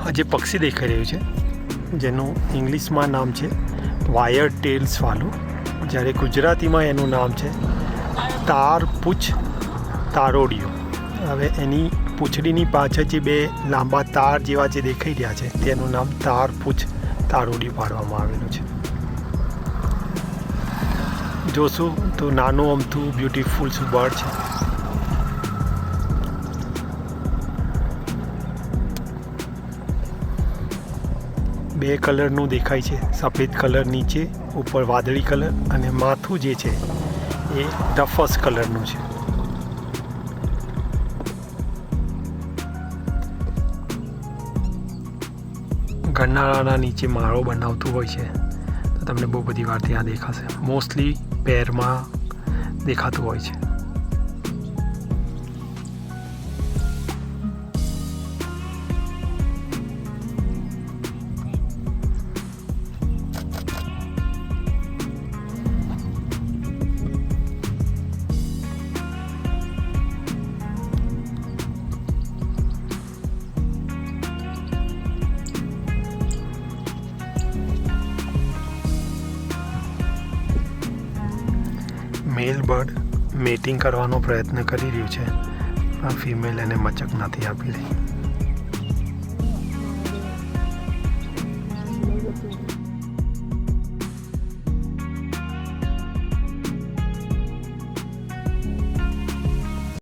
આ જે પક્ષી દેખાઈ રહ્યું છે જેનું ઇંગ્લિશમાં નામ છે વાયર ટેલ્સ વાલું, જ્યારે ગુજરાતીમાં એનું નામ છે તારપૂછ તારોડિયું. હવે એની પૂંછડીની પાછળ જે બે લાંબા તાર જેવા જે દેખાઈ રહ્યા છે તેનું નામ તારપૂછ તારોડિયું પાડવામાં આવેલું છે. જોશું તો નાનું અમથું બ્યુટીફુલ શું બર્ડ છે. બે કલરનું દેખાય છે, સફેદ કલર નીચે, ઉપર વાદળી કલર, અને માથું જે છે એ ટફસ કલરનું છે. ગરનાળાના નીચે માળો બનાવતું હોય છે તો તમને બહુ બધી વાર ત્યાં દેખાશે. મોસ્ટલી પેરમાં દેખાતું હોય છે. મેલ બર્ડ મેટિંગ કરવાનો પ્રયત્ન કરી રહ્યું છે, પણ ફિમેલ એને મચક નથી આપી રહી.